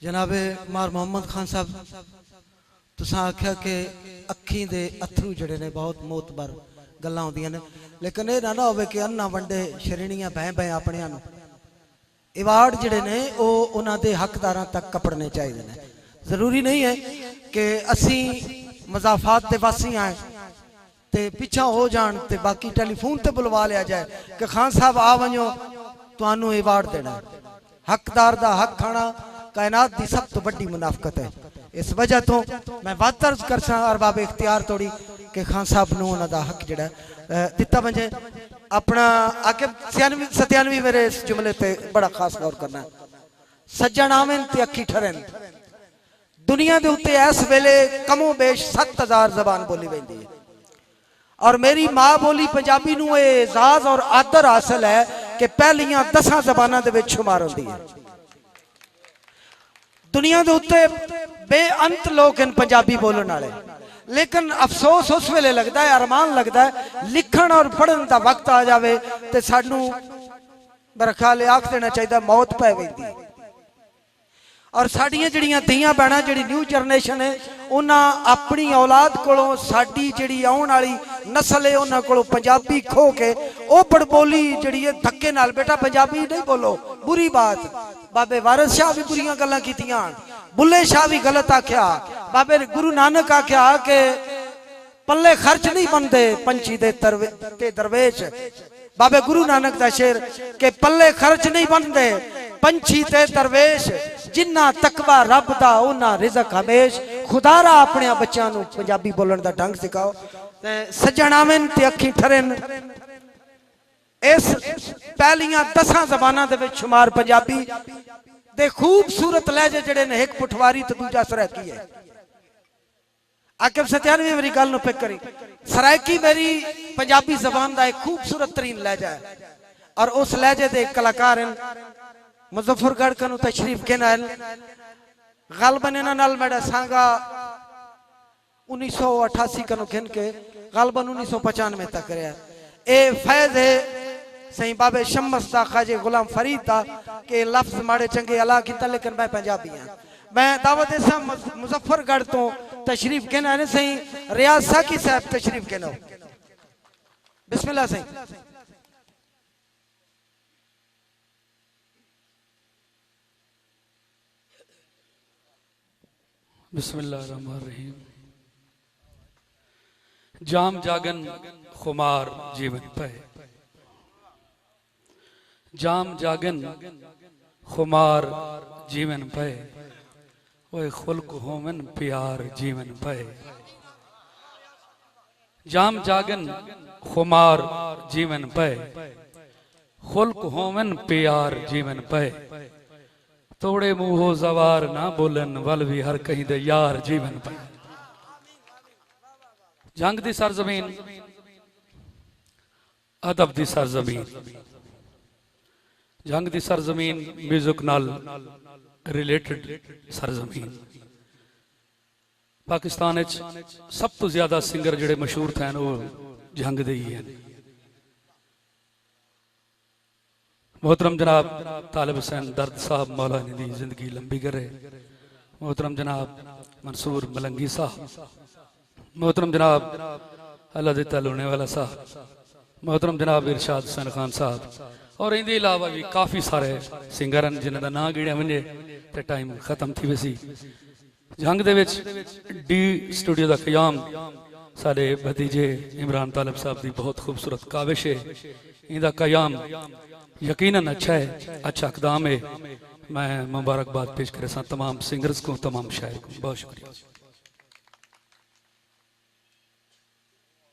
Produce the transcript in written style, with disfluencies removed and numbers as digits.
जनाबे मार मोहम्मद खान साहब तुसा आख्या कि अखी दे अथरू जड़े ने बहुत मोतबर गल्लां होंदियां ने, लेकिन ये ना हो कि अन्ना वंडे श्रेणियां भैं भैं अपने अवार्ड जड़े ने वो उन्होंने हकदारां तक कपड़ने चाहिए ने। जरूरी नहीं है कि असी मजाफात के वासी आए तो पिछा हो जान ते बाकी टेलीफोन ते बुलवा लिया जाए कि खान साहब आ वजो तुहानू अवार्ड देना। हकदार दा हक खाना कायनात की सब तो बड़ी मुनाफकत है। इस वजह तो मैं बात अर्ज कर सा अरबाब इख्तियार तोड़ी कि खान साहब नूं उन्हां दा हक जिहड़ा दिता वजे। अपना आके 97 मेरे इस जुमले पे बड़ा खास गौर करना। सज्जन आवन ते अखी ठरन। दुनिया के उत्ते इस वेले कमो बेश 7000 जबान बोली वेंदी है और मेरी माँ बोली पंजाबी नूं ये एजाज और आदर हासिल है कि पहलियां 10 जबानां दे विच शुमार होंदी है। दुनिया के उत्ते बेअंत लोग इन पंजाबी बोलने वाले, लेकिन अफसोस उस वेले लगता है, अरमान लगता है लिखण और पढ़न का वक्त आ जाए तो सानू मेरा ख्याल आख देना चाहिए मौत पै गई। और साड़ियाँ जड़ियाँ धियां भैणां जिहड़ी न्यू जनरेशन है उन्हें अपनी औलाद कोलों साडी जिहड़ी आउण वाली नस्ल है उन्हां कोलों पंजाबी खो के वो पड़बोली जिहड़ी है धक्के नाल बेटा पंजाबी नहीं बोलो बुरी बात। बाबे वारिस शाह भी बुरियां गल्लां कीतियां, बुल्ले शाह भी गलत आख्या, बाबे गुरु नानक आख्या कि पल्ले खर्च नहीं बनते पंछी दे दरवेश। बाबे गुरु नानक दा शेर के पल्ले खर्च नहीं बनते पंछी ते दरवेश, जिन्ना तकवा रब दा उन्ना रिज़क हमेश। खुदारा अपने बच्चों नूं पंजाबी बोलण दा ढंग सिखाओ। सज्जण आवन ते अखी ठरन। इस पहलियां 10 जबानां दे विच शुमार पंजाबी दे खूबसूरत लहजे जिहड़े ने एक पुठवारी ते दूजा सरायकी है। आकिब सत्यानवी मेरी गल नूं पिक करी। सरायकी मेरी पंजाबी जबान दा एक खूबसूरत तरीन लहजा है और उस लहजे दे कलाकार हैं मुजफ्फरगढ़ कनू तशरीफ के नाल गालबन इन्हां नाल मेरा सांगा 1988 कनू घिन के गालबन 1995 तक रहा। ए फैज है सही बाबे शम्स दा खाजे गुलाम फरीद दा के लफ्ज माड़े चंगे अला कीता, लेकिन मैं पंजाबी हां। मैं दावत इसा मुजफ्फरगढ़ तो तशरीफ के ना सही रियाज साकी साहब तशरीफ के नो। बिस्मिल्लाह सही। बिस्मिल्लाहिर्रहमानिर्रहीम। जाम जागन खुमार जीवन पे, जाम जागन खुमार जीवन पे, वो खुल्क होमन प्यार जीवन पे। जाम जागन खुमार जीवन पे, खुल्क होमन प्यार जीवन पे। तोड़े मुँहो जवार ना बोलन वल भी हर कहीं दे यार जीवन पे। जंग दी सरजमीन, अदब दी सरजमीन, जंग दी सरजमीन म्यूजिक नाल रिलेटेड सरजमीन। पाकिस्तान सब तो ज्यादा सिंगर जिहड़े मशहूर थे वो जंग दे ही हैं। मोहतरम जनाब तालिब हुसैन दर्द साहब मौला दी जिंदगी लंबी करे। मोहतरम जनाब मंसूर मलंगी साहब, मोहतरम जनाब अल्लाह दे तलूने वाला साहब, मोहतरम जनाब इरशाद हुसैन खान साहब और इनके अलावा भी काफ़ी सारे सिंगर हैं जिन्हों का नाम गिणिया वजे तो टाइम खत्म थी वैसी। जंग दे विच डी स्टूडियो का क़याम साडे भतीजे इमरान तालिब साहब की बहुत खूबसूरत काविश है। इनका क़याम यकीनन अच्छा है, अच्छा इकदाम है। मैं मुबारकबाद पेश करे तमाम सिंगर्स को, तमाम शायर को। बहुत शुक्रिया।